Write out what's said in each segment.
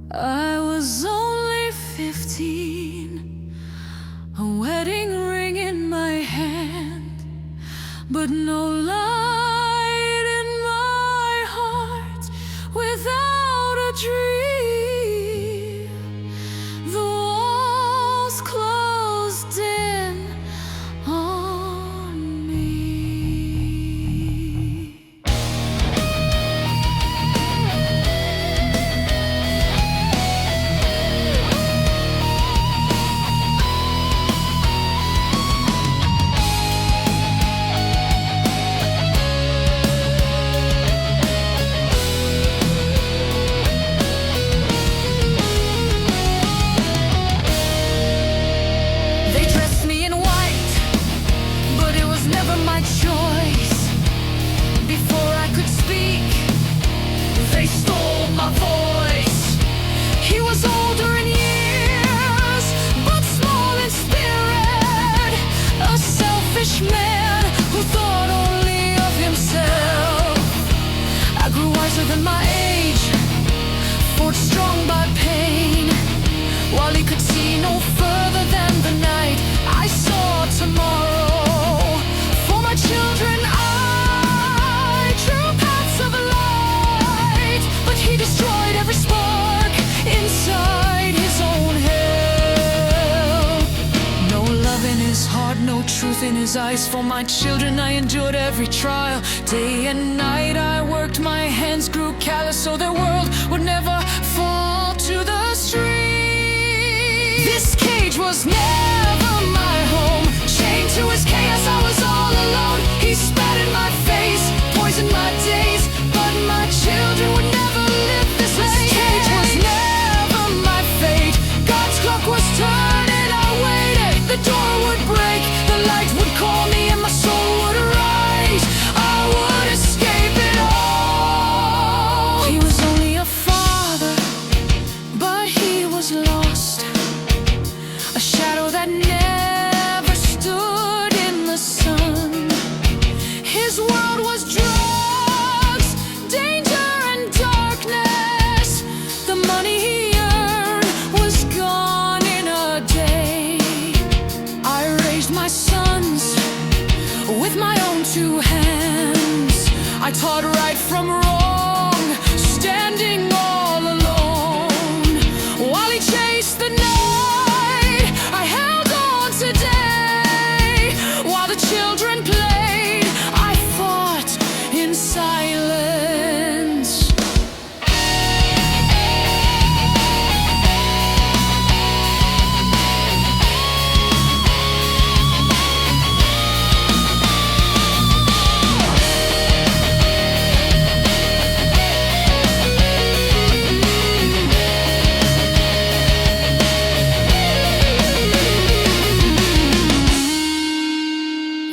I was only 15, a wedding ring in my hand, but no light in my heart without a dream. The walls closed in on me. They dressed me in white, but it was never my choice. Before I could speak, they stole my voice. He was older in years, but small in spirit. A selfish man who thought only of himself. I grew wiser than my age, forged strong by pain. While he could see no further than the night, I saw tomorrow. For my children I drew paths of light, but he destroyed every spark inside his own hell. No love in his heart, no truth in his eyes. For my children I endured every trial. Day and night I worked, my hands grew callous, so their world would never fall to the street. This cage was never my home. Chained to his chaos, I was all alone. He spat in my face, poisoned my days, but my children would never live this way. This cage was never my fate. God's clock was turning, I waited. The door would break, the light would call me, and my soul would rise. I would escape it all. He was only a father, but he was lost. A shadow that never stood in the sun. His world was drugs, danger and darkness. The money he earned was gone in a day. I raised my sons with my own two hands. I taught right from wrong, standing all alone. While he chased the night, I held on today. While the children played, I fought in silence.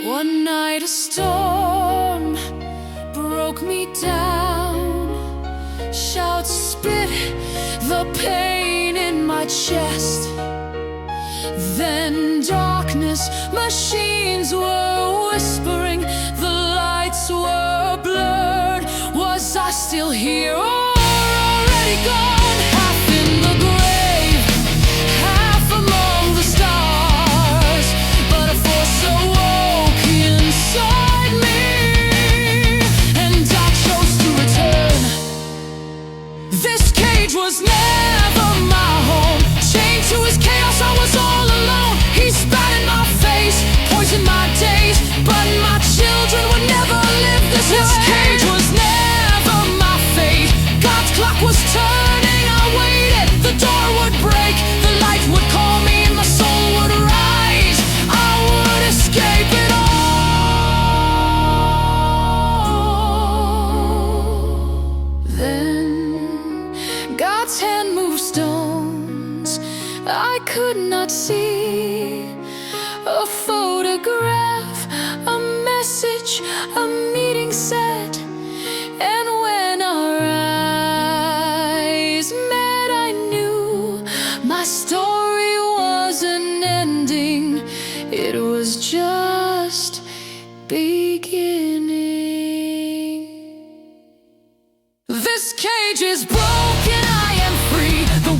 One night a storm broke me down. Shouts spit the pain in my chest. Then darkness, machines were whispering, the lights were blurred. Was I still here or already gone? Half in the grave, half among the stars. But a force awoke inside me, and I chose to return. This cage was never my home. Chained to his chaos, I was all alone. He spat in my face, poisoned my days, but my children would never live this way. This cage was never my fate. God's clock was turning, I waited. The door would break, the light would call me, and my soul would rise. I would escape it all. Then God's hand moved stones I could not see. A photograph, a message, a meeting set. And when our eyes met, I knew my story wasn't ending. It was just beginning. This cage is broken, I am free. The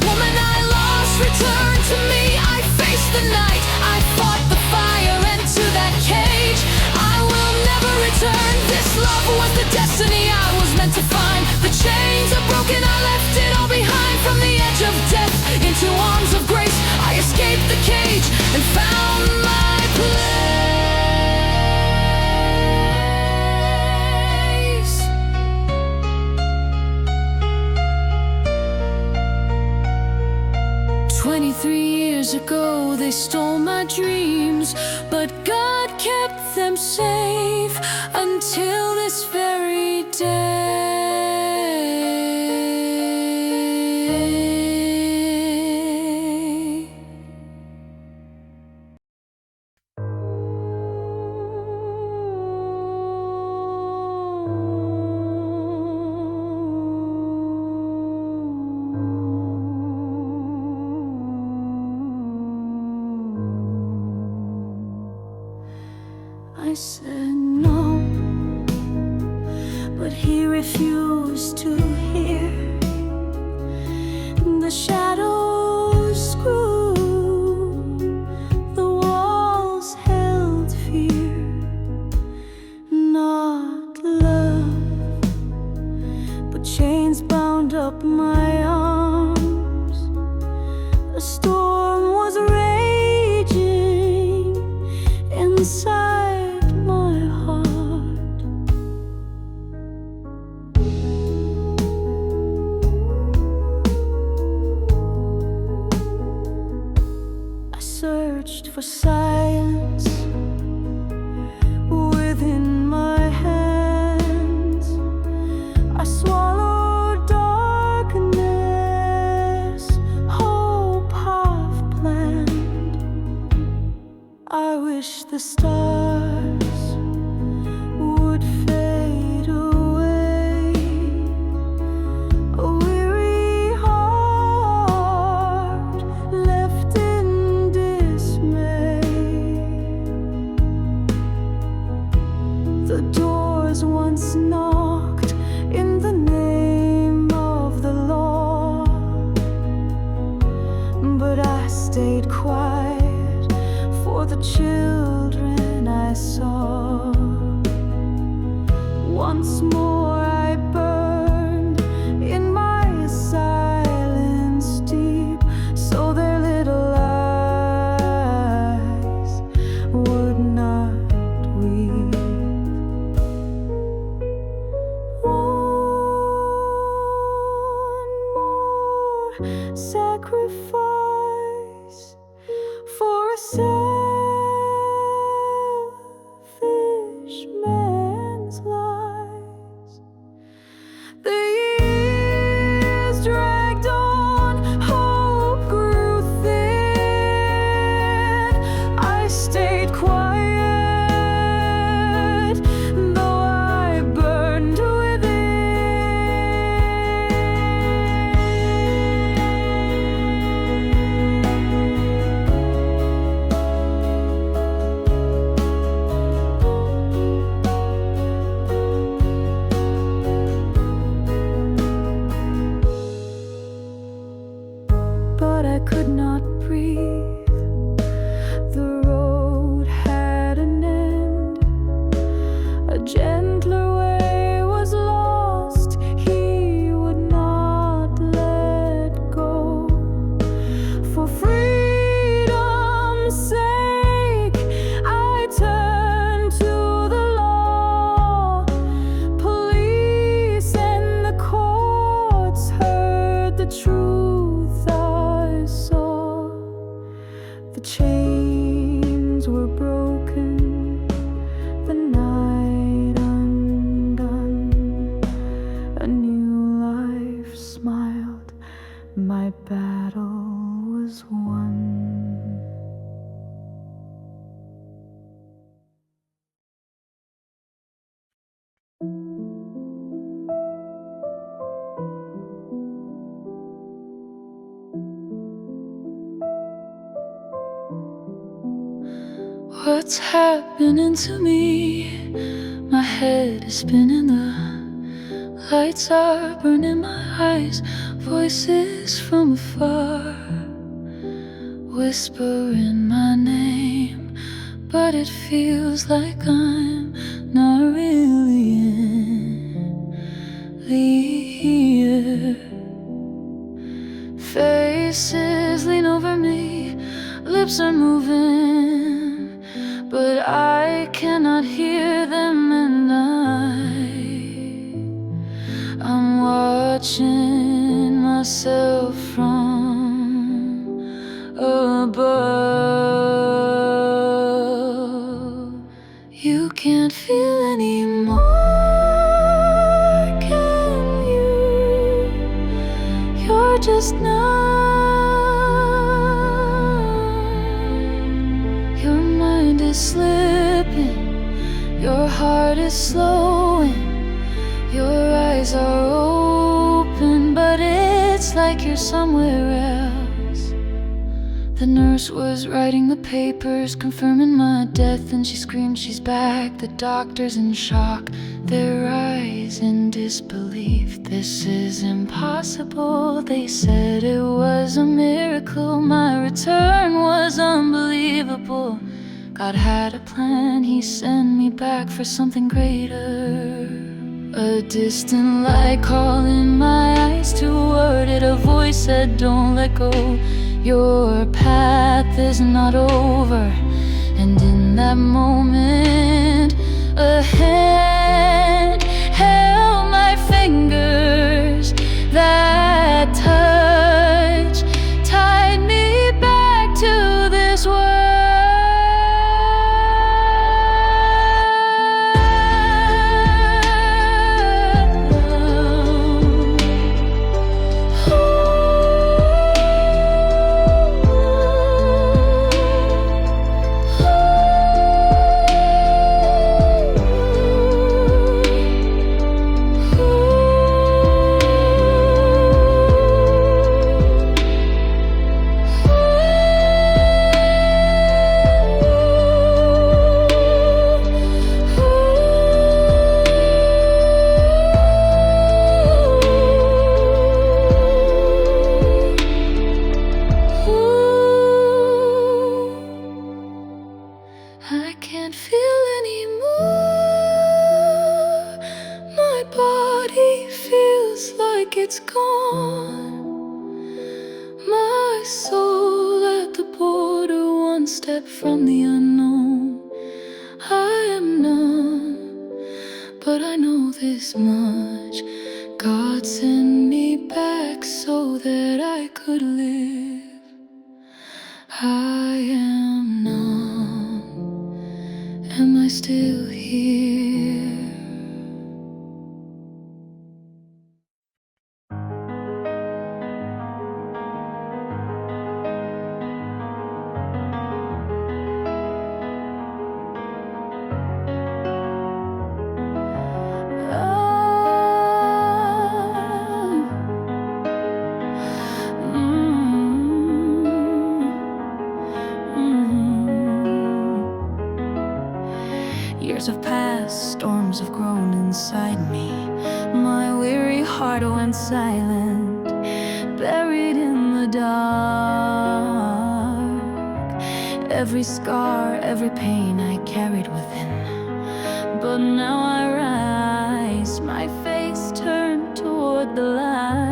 left it all behind from the edge of death into arms of grace. I escaped the cage and found my place. 23 years ago they stole my dreams, but God kept them safe until this very day. I said no, but he refused to hear. The shadows grew, the walls held fear. Not love, but chains bound up my arms. A storm was raging inside my heart. I searched for silence within my hands. I swallowed darkness, hope half planned. I wish the stars would fade away. A weary heart left in dismay. The doors once knocked in the name of the law, but I stayed quiet for the children I saw. Once more I burned in my silence deep, so their little eyes would not weep. One more sacrifice for a selfish man's lies. The years dragged on, hope grew thin. I stayed quiet, though I burned but I could not breathe. The road had an end. A gentler way was lost. He would not let go. For freedom's sake, I turned to the law. Police and the courts heard the truth I saw. The chains were broken, the night undone. A new life smiled, my battle was won. What's happening to me? My head is spinning, the lights are burning my eyes. Voices from afar whispering my name, but it feels like I'm not really here. Faces lean over me, lips are moving, but I cannot hear them, and I'm watching myself from above. You can't feel anymore, can you? You're just numb. Your mind is slipping, your heart is slowing, your eyes are open, but it's like you're somewhere else. The nurse was writing the papers, confirming my death, and she screamed she's back. The doctors in shock, their eyes in disbelief. This is impossible, they said it was a miracle. My return was unbelievable. God had a plan, he sent me back for something greater. A distant light calling my eyes toward it. A voice said, don't let go, your path is not over. And in that moment, a hand held my fingers. That touch tied me back to this world. I can't feel anymore. My body feels like it's gone. My soul at the border, one step from the unknown. I am numb, but I know this much. God sent me back so that I could live. I am numb. Am I still here? Years have passed, storms have grown inside me. My weary heart went silent, buried in the dark. Every scar, every pain I carried within. But now I rise, my face turned toward the light.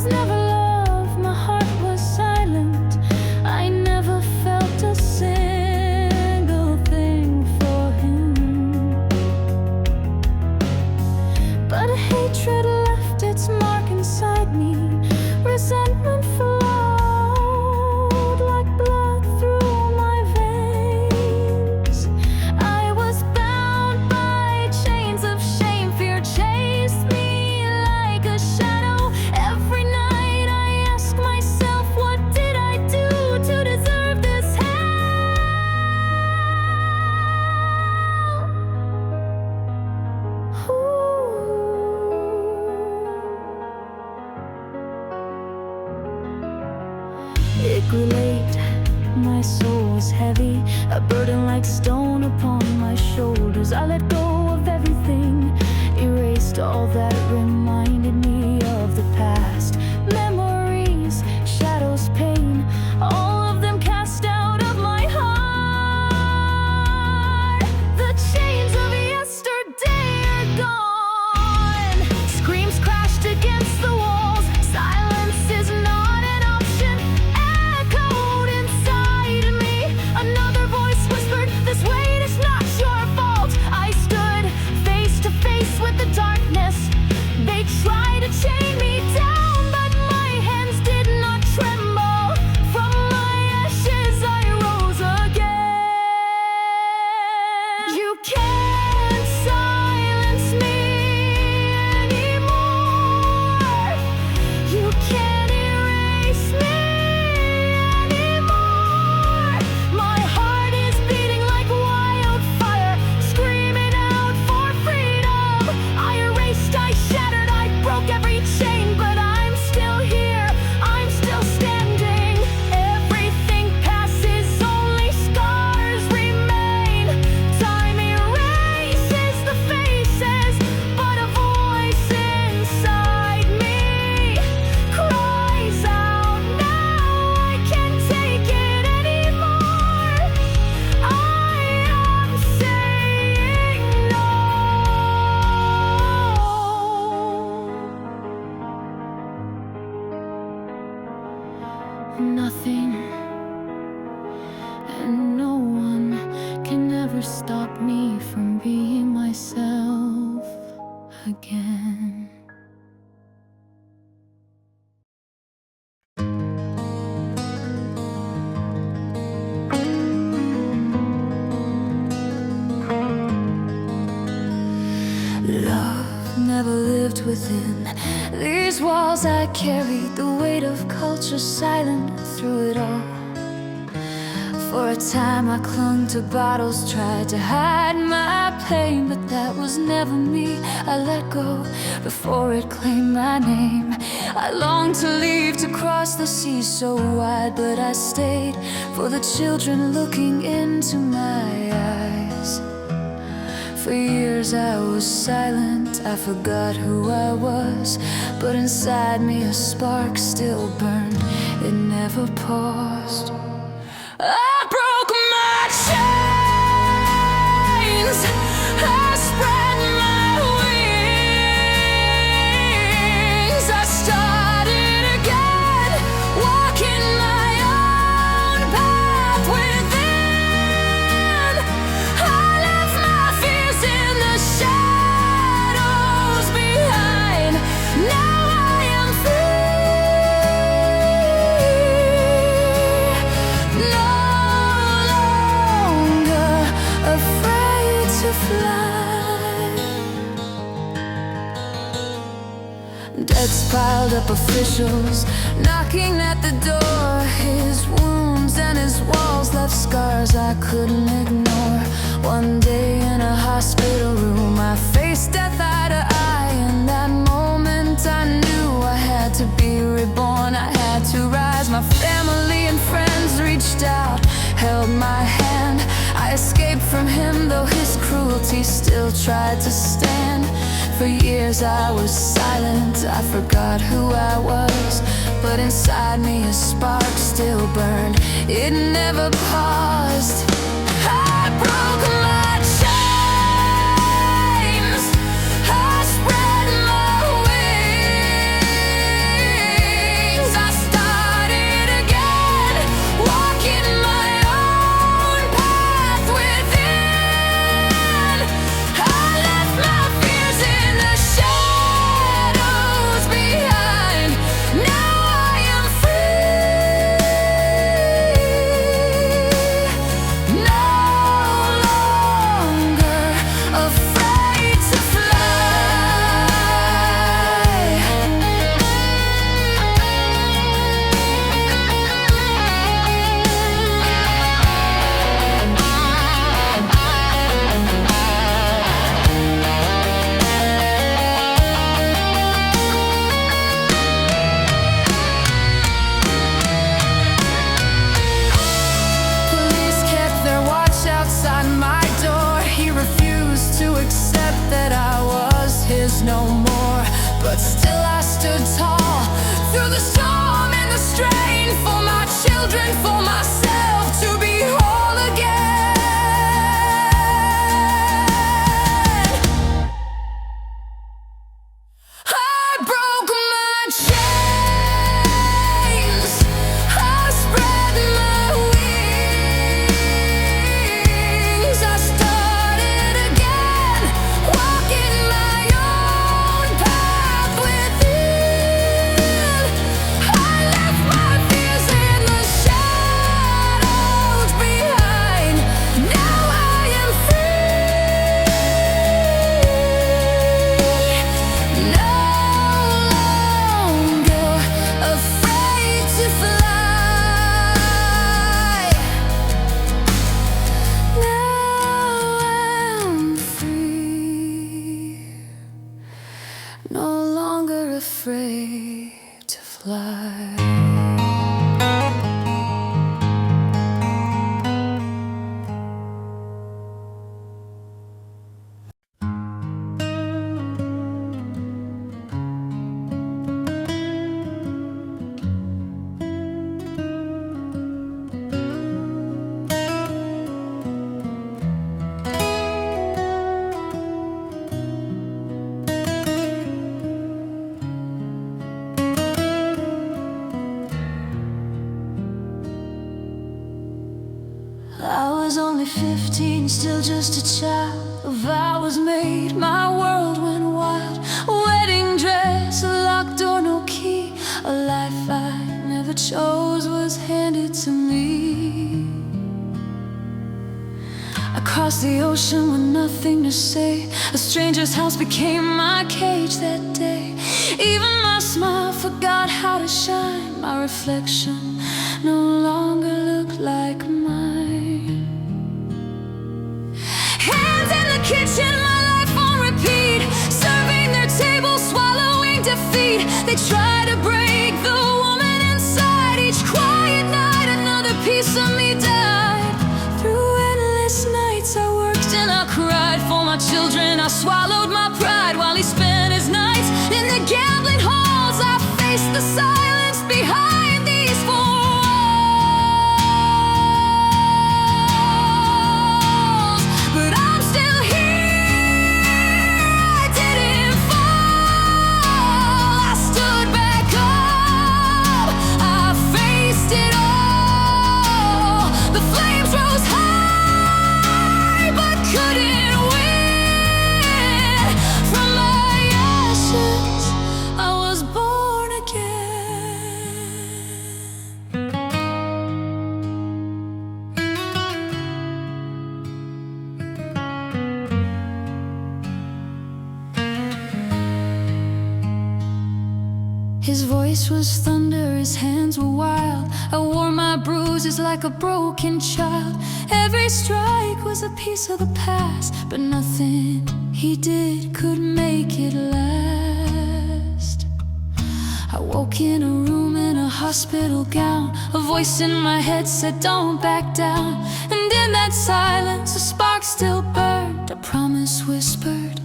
Never love, my heart was silent. I never felt a single thing for him. But hatred left its mark inside me. Resentment flowed like blood through my veins. I was bound by chains of shame. Fear chased me like a shadow. Every night I ask myself, what did I do to deserve this hell? It grew late, my soul was heavy, a burden like stone upon my shoulders. I let go of everything, that reminded me of the past. Memories, shadows, pain, all of them cast out of my heart. The chains of yesterday are gone. Screams crashed against the walls. Silence is not an option. Echoed inside me. Another voice whispered, "This weight is not your fault." I stood face to face with the darkness. They tried to chain me down, but my hands did not tremble. From my ashes I rose again. You can't silence me anymore. You can't erase me anymore. My heart is beating like wildfire, screaming out for freedom. I erased, I shattered, I broke every chain, but I'm still here, I'm still standing. Everything passes, only scars remain. Time erases the faces, but a voice inside me cries out now. I can't take it anymore. I am saying no. Nothing and no one can ever stop me from being myself again. Love never lived within these walls. I carried the weight of culture silent through it all. For a time I clung to bottles, tried to hide my pain, but that was never me. I let go before it claimed my name. I longed to leave, to cross the sea so wide, but I stayed for the children looking into my eyes. For years I was silent, I forgot who I was, but inside me a spark still burned, it never paused. I broke my chains, I spread my wings, I started again, walking my own path within. I left my fears in the shadows behind. Now I am free, no longer afraid to fly. Debts piled up, officials knocking at the door. His wounds and his walls left scars I couldn't ignore. One day in a hospital room I faced death eye to eye. In that moment I knew I had to be reborn, I had to rise. My family and friends reached out, held my hand. I escaped from him, though his cruelty still tried to stand. For years I was silent, I forgot who I was, but inside me a spark still burned, it never paused. I broke my chains, I spread my wings, I started again, walking my own path within. I left my fears in the shadows behind. Now I am free, no longer afraid to Police kept their watch outside my door. He refused to accept that I was his no more. through the storm and the strain, for my children, for myself, to be whole again. I broke my chains, I spread my wings, I started again, walking my own path within. I left my fears in the shadows behind. Now I am free, no longer afraid to fly. Now I'm free, no longer afraid to fly. I was only 15, still just a child. A vow was made, my world went wild. A wedding dress, a locked door, no key. A life I never chose was handed to me. I crossed the ocean with nothing to say. A stranger's house became my cage that day. Even my smile forgot how to shine. My reflection no longer looked like mine. Hands in the kitchen, my life on repeat, serving their table, swallowing defeat. They try to break the woman inside. Each quiet night, another piece of me died. Through endless nights, I worked and I cried for my children. I swallowed my pride while he spent his nights in the gambling halls. I faced the silence behind these four walls. But I'm still here, I didn't fall. I stood back up, I faced it all. The flames rose high, but couldn't win. From my ashes, I was born again. His voice was thunder, his hands were wild. I wore my bruises like a broken child. Every strike was a piece of the past, but nothing he did could make it last. I woke in a room in a hospital gown. A voice in my head said, don't back down. And in that silence, a spark still burned. A promise whispered,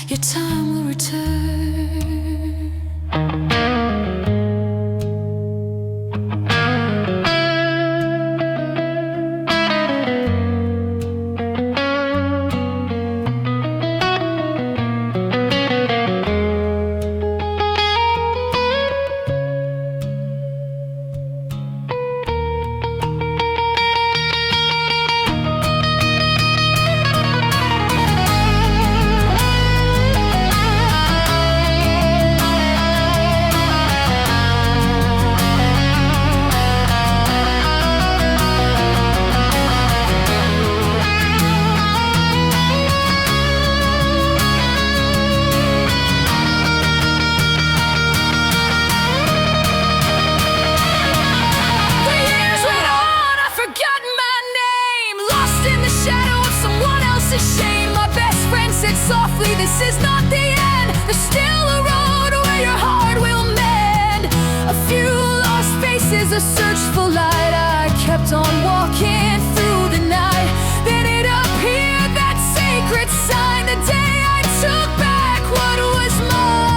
your time will return. Softly, this is not the end. There's still a road where your heart will mend. A few lost faces, a search for light. I kept on walking through the night. Then it appeared, that sacred sign. The day I took back what was mine.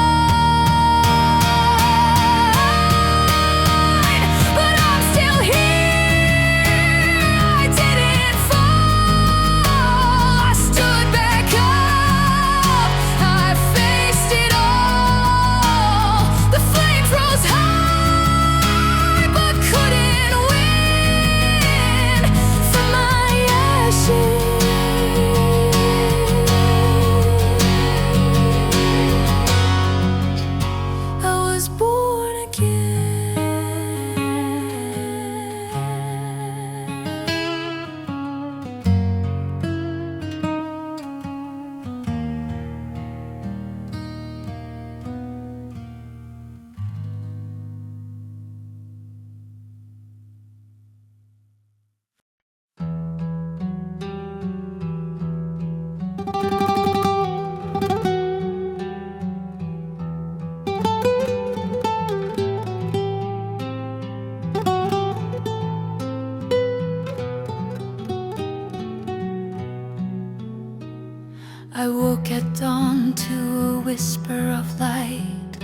sliver of light,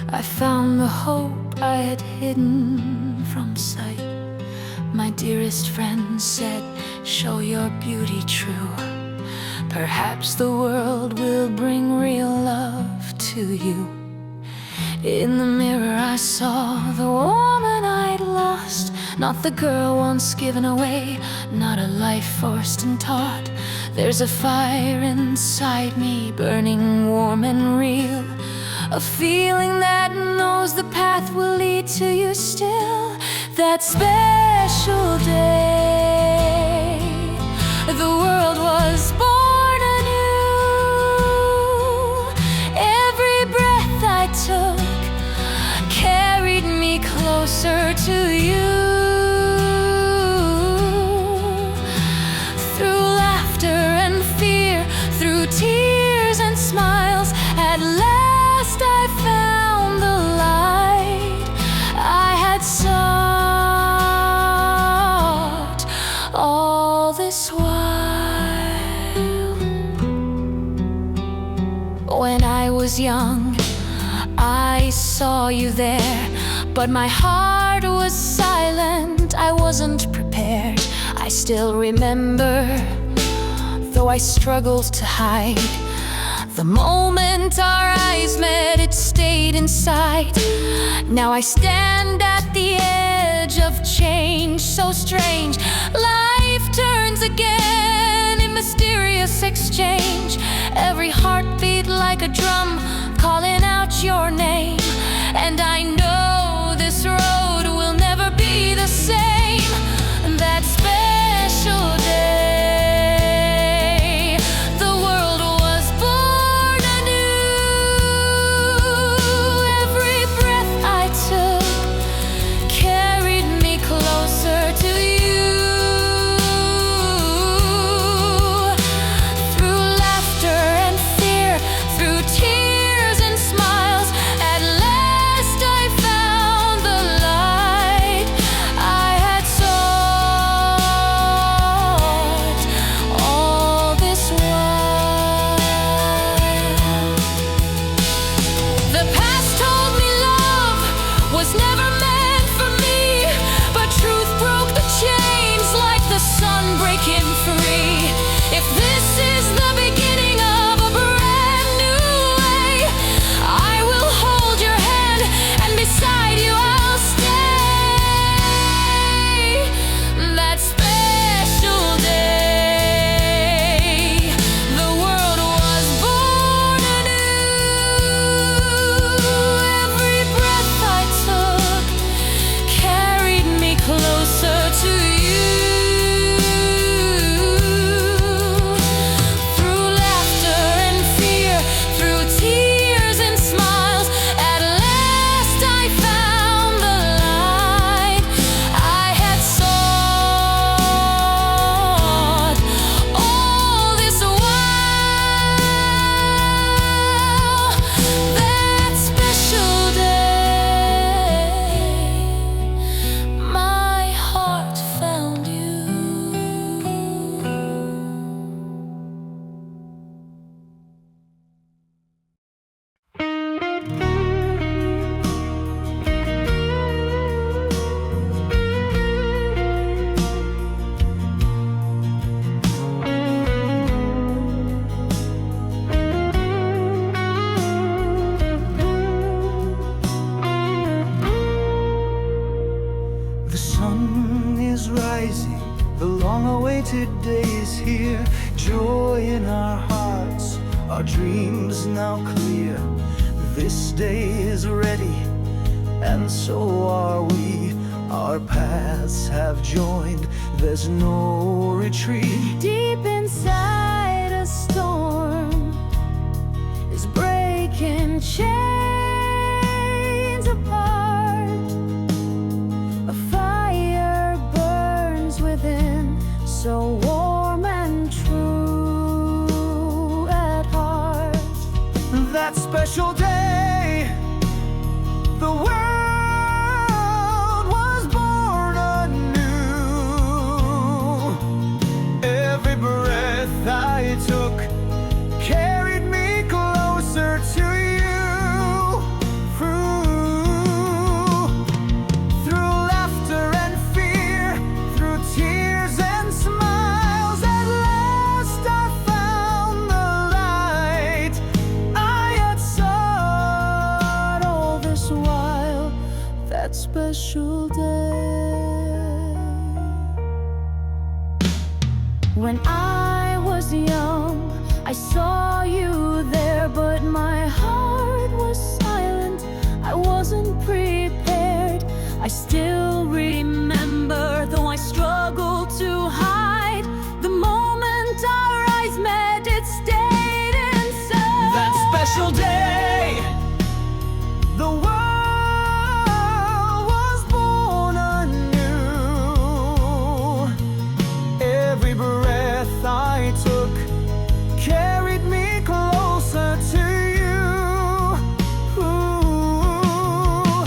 I found the hope I had hidden from sight. My dearest friend said, show your beauty true. Perhaps the world will bring real love to you. In the mirror I saw the woman I'd lost, not the girl once given away, not a life forced and taught. There's a fire inside me, burning warm and real, a feeling that knows the path will lead to you still. That special day, the world was born anew. Every breath I took carried me closer to you. Through laughter and fear, through tears and smiles, at last I found the light I had sought all this while. When I was young, I saw you there, but my heart was silent. I wasn't prepared. I still remember, though I struggled to hide, the moment our eyes met, it stayed inside. Now I stand at the edge of change, so strange. Life turns again in mysterious exchange. Every heartbeat like a drum, calling out your name. And I know this road will never be the same. That special day, the world was born anew. Every breath I took carried me closer to you. Through laughter and fear, through tears and smiles, at last I found the light I had sought all this while. The past told me love was never meant for me, but truth broke the chains like the sun breaking free. If this is the beginning of a brand new way, I will hold your hand, and beside you I'll stay. That special day, the world was born anew. Every breath I took carried me closer to you. Through laughter and fear, through tears and smiles, at last I found the light I had sought all this while. That special day, my heart found you. The sun is rising, the long-awaited day is here. Joy in our hearts, our dreams now clear. This day is ready, and so are we. Our paths have joined, there's no retreat. Deep inside, a storm is breaking chains apart. A fire burns within, so warm and true at heart. That special day, the world was born anew. Every breath I took carried me closer to you. that special day. When I was young, I saw you there, but my heart was silent. I wasn't prepared. I still remember, though I struggled to hide, the moment our eyes met, it stayed inside. That special day, the world was born anew. Every breath I took carried me closer to you. Ooh.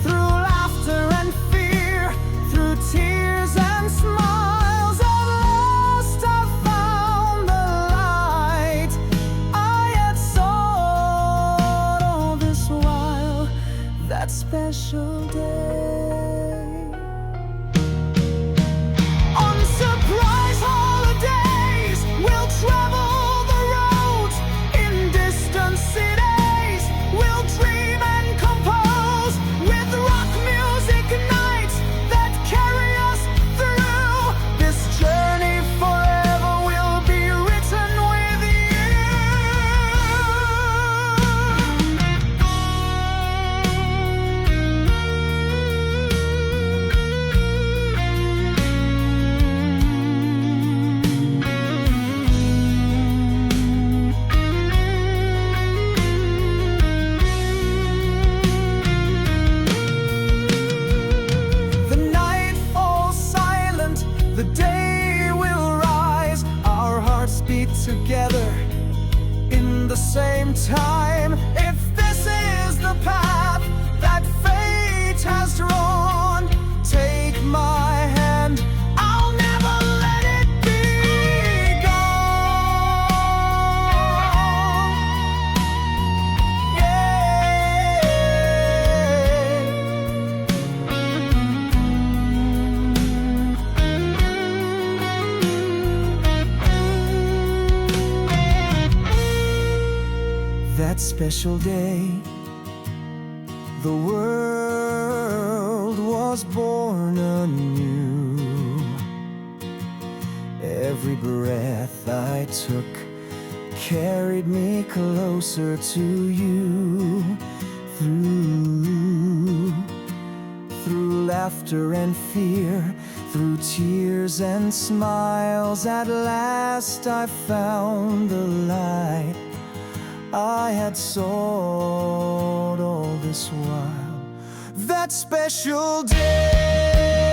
Through laughter and fear, through tears and smiles, at last I found the light I had sought all this while. That special day. On surprise holidays, we'll travel the roads in distant cities. We'll dream and compose with rock music nights that carry us through. This journey forever will be written with the night falls silent, the day will rise. Our hearts beat together in the same time. If this is the path that fate has drawn, take my hand, I'll never let it be gone. That special day, the world was born anew. Every breath I took carried me closer to you. Through laughter and fear, through tears and smiles, at last I found the light I had sought all this while. That special day,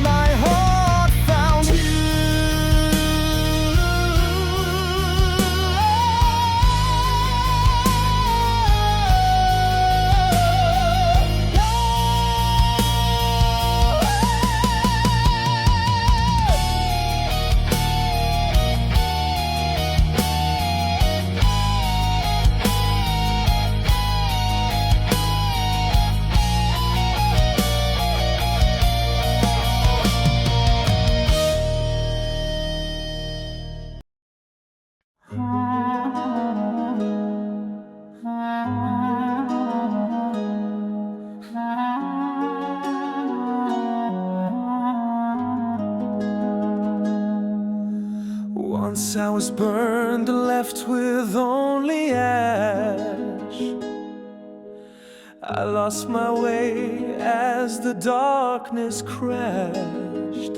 my heart found you. Once I was burned and left with only ash. I lost my way as the darkness crashed.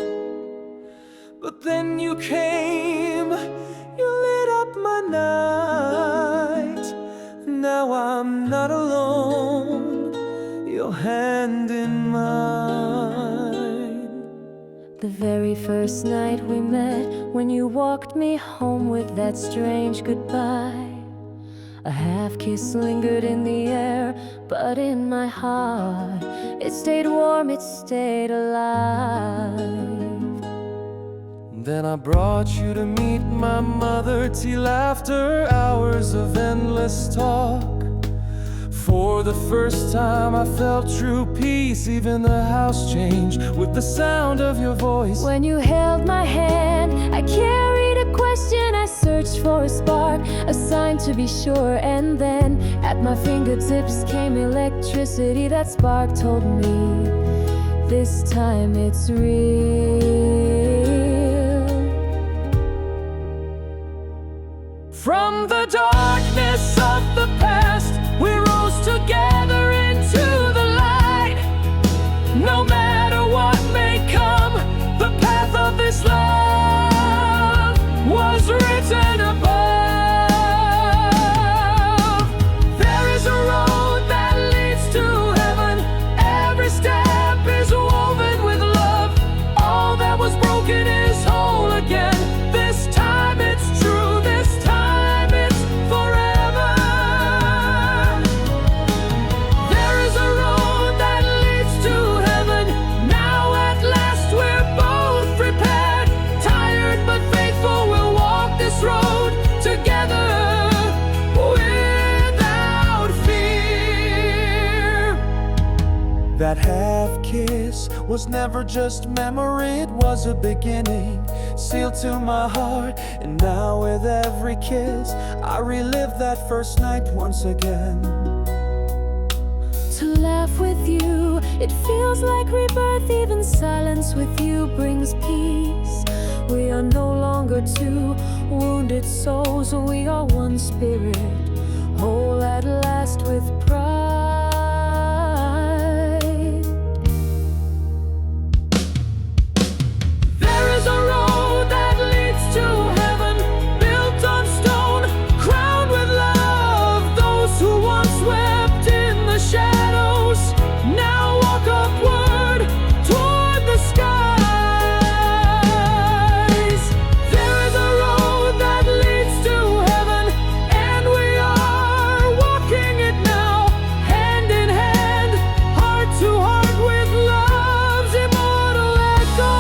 But then you came, you lit up my night. Now I'm not alone, your hand in mine. The very first night we met, when you walked me home with that strange goodbye, a half kiss lingered in the air, but in my heart it stayed warm, it stayed alive. Then I brought you to meet my mother, till after hours of endless talk. For the first time I felt true peace, even the house changed with the sound of your voice. When you held my hand, I carried a question, I searched for a spark, a sign to be sure. And then at my fingertips came electricity. That spark told me this time it's real. From the darkness of the past, we rose together into the light. No matter what may come, the path of this love was written above. There is a road that leads to heaven. Every step is woven with love. All that was broken is whole again. This time it's true. This time it's forever. There is a road that leads to heaven. Now at last we're both prepared. Tired but faithful, we'll walk this road together without fear. That half kiss was never just memory, it was a beginning, sealed to my heart. And now with every kiss, I relive that first night once again. To laugh with you, it feels like rebirth. Even silence with you brings peace. We are no longer two wounded souls. We are one spirit, whole at last with pride. There is a road that leads to heaven, built on stone, crowned with love. Those who once wept in the shadows now walk upward toward the skies. There is a road that leads to heaven, and we are walking it now, hand in hand, heart to heart with love's immortal echo.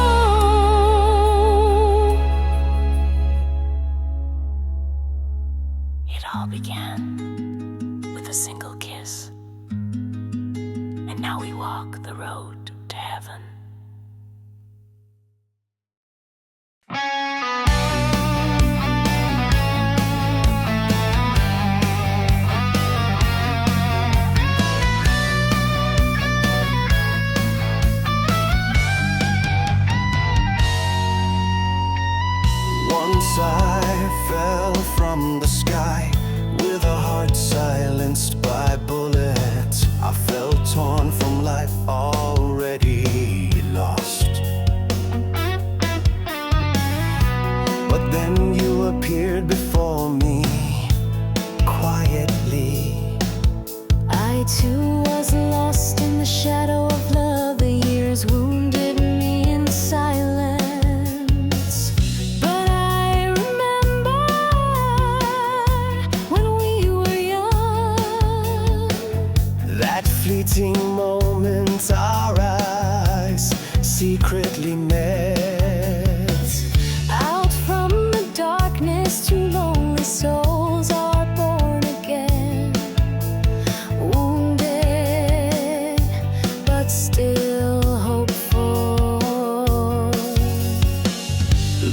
It all began with a single kiss, and now we walk the road to heaven. Once I fell from the sky with a heart silenced by bullets. I felt torn from life, already lost. But then you appeared before me, quietly. I too was lost in the shadow of love. The years wounded me in silence, but I remember when we were young. That fleeting moment our eyes secretly met. Out from the darkness, two lonely souls are born again. Wounded, but still hopeful.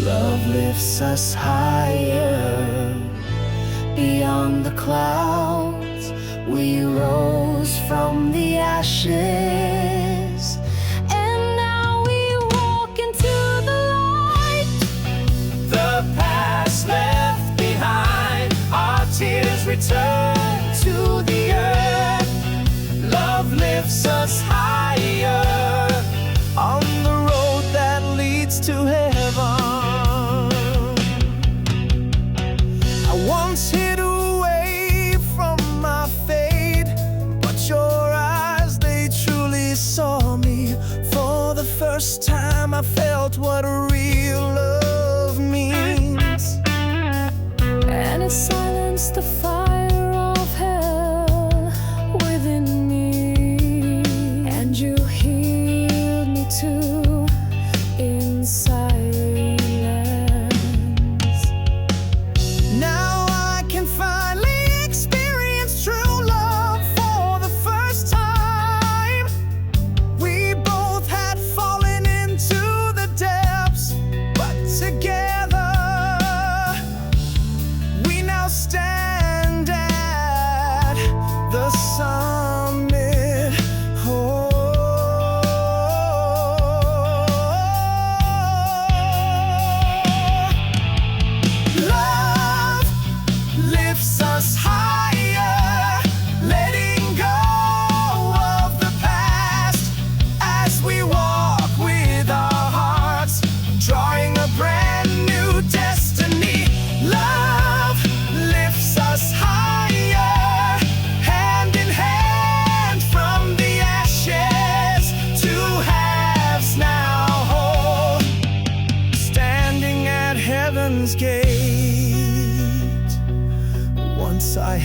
Love lifts us higher, beyond the clouds. We rose from the ashes, And now we walk into the light. the past left behind. Our tears return to the earth. Love lifts us higher on the road that leads to heaven. I once hid away from my fate, but your eyes, they truly saw me. For the first time I felt what real love means. And it silenced the fire of hell.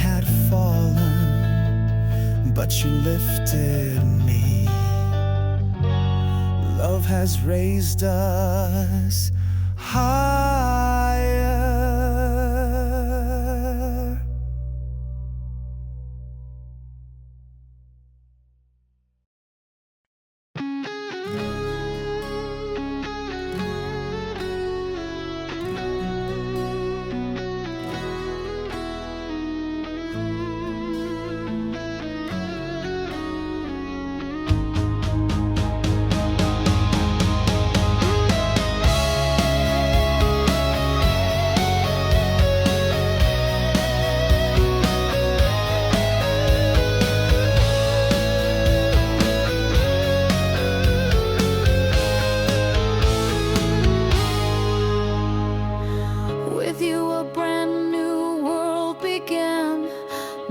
had fallen, but you lifted me. Love has raised us higher.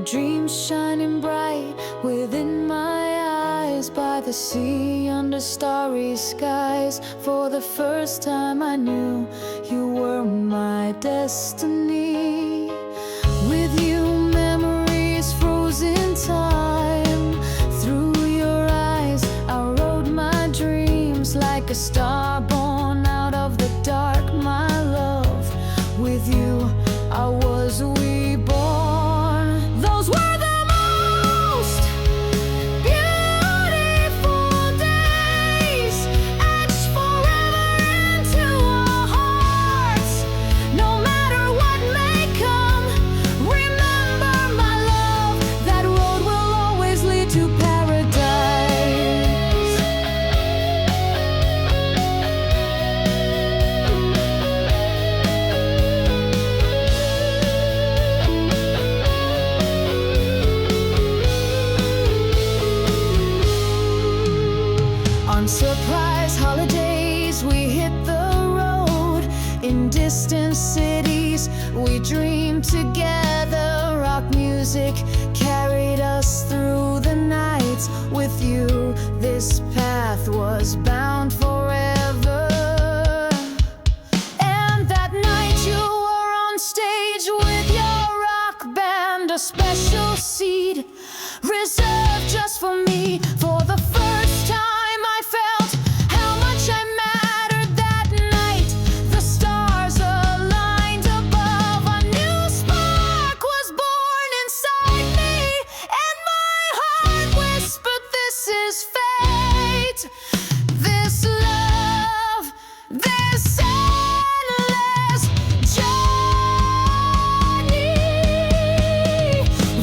Dreams shining bright within my eyes, by the sea under starry skies. For the first time I knew you were my destiny. With you memories froze in time. Through your eyes I rode my dreams like a star born out of the dark, my love. With you I was reborn. Those were the most beautiful days, etched forever into our hearts. No matter what may come, remember my love, that road will always lead to paradise. On surprise holidays we hit the road. In distant cities we dreamed together. Rock music carried us through the nights. With you this path was bound forever. And that night you were on stage with your rock band, a special seat reserved just for me. For the first time I felt how much I mattered that night. The stars aligned above, a new spark was born inside me, and my heart whispered, this is fate. This love, this endless journey.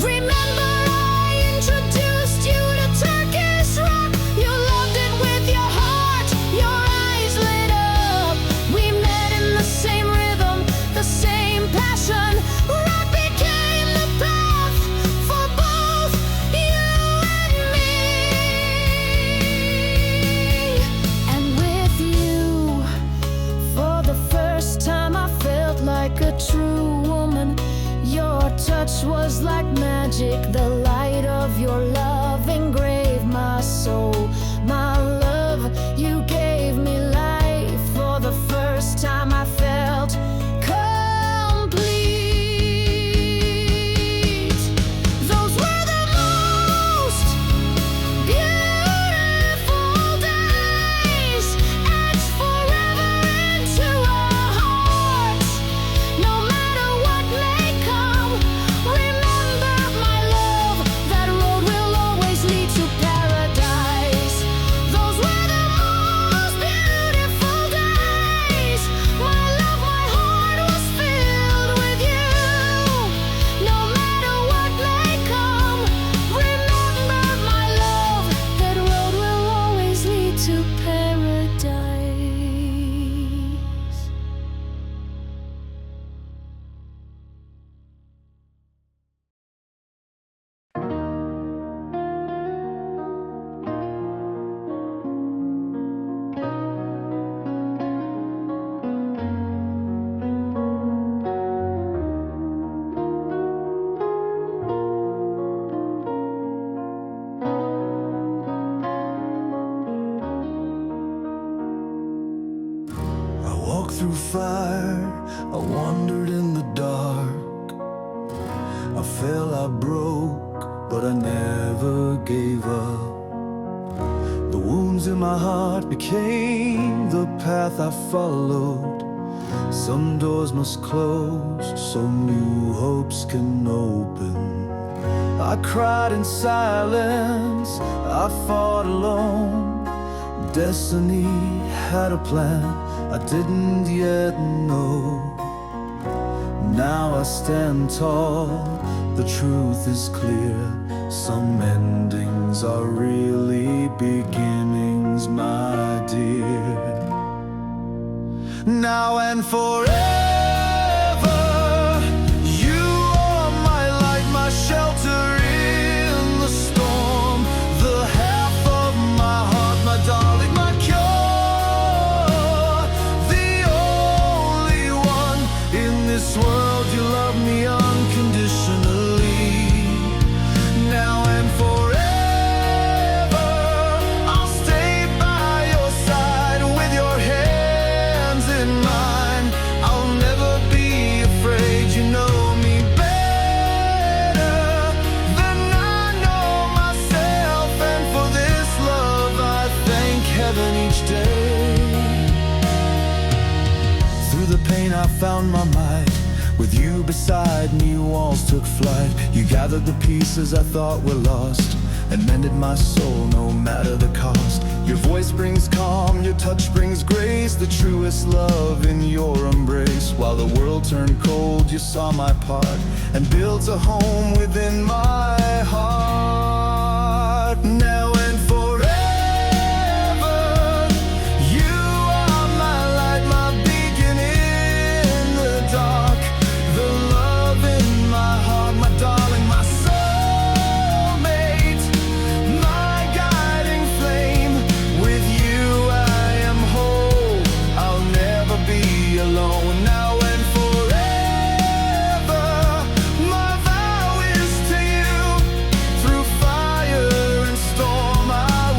Remember I introduced you to Turkish rock. You loved it with your heart, your eyes lit up. We met in the same rhythm, the same passion. Rock became the path for both you and me. And with you, for the first time I felt like a true woman. Your touch was like magic, the light of your love engraved my soul. My love, you gave me life. For the first time I felt complete. Those were the most beautiful days, etched forever into our hearts. No matter what may come, remember my love, that road will always lead to paradise. Those were the most beautiful days. My love, my heart was filled with you. No matter what may come, remember my love, that road will always lead to paradise. I walked through fire, I wandered in the dark. I fell, I broke, but I never gave up. The wounds in my heart became the path I followed. Some doors must close so new hopes can open. I cried in silence, I fought alone. Destiny had a plan I didn't yet know. Now I stand tall, the truth is clear. Some endings are really beginnings, my dear. Now and forever, you are my light, my shelter in the storm. The half of my heart, my darling, my cure. The only one in this world, you love me unconditionally. Now and forever, I'll stay by your side with your hands in mine. I'll never be afraid, you know me better than I know myself. And for this love I thank heaven each day. Through the pain I found my might. With you beside me, walls took flight. You gathered the pieces I thought were lost and mended my soul no matter the cost. Your voice brings calm, your touch brings grace. The truest love in your embrace. While the world turned cold, you saw my part and built a home within my heart. Now and forever, you are my light, my beacon in the dark. The love in my heart, my darling, my soulmate, my guiding flame. With you I am whole, I'll never be alone. Now and forever, my vow is to you. Through fire and storm I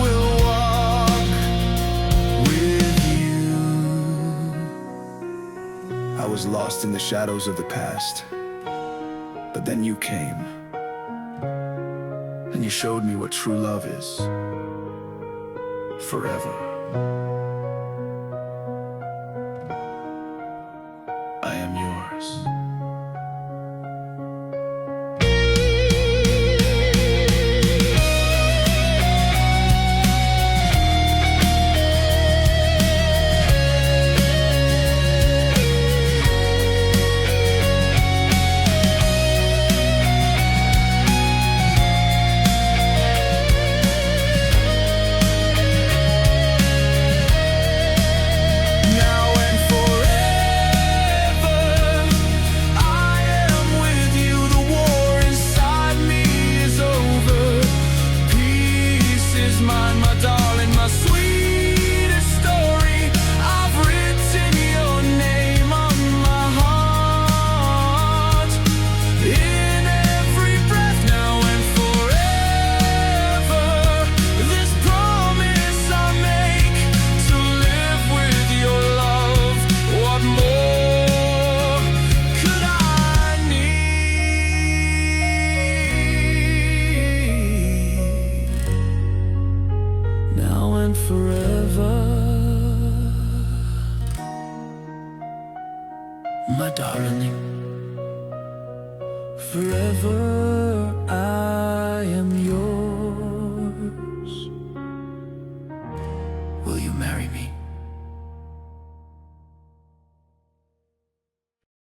will walk with you. I was lost in the shadows of the past, but then you came, and you showed me what true love is. Forever, I am yours. Forever, my darling, forever I am yours. Will you marry me?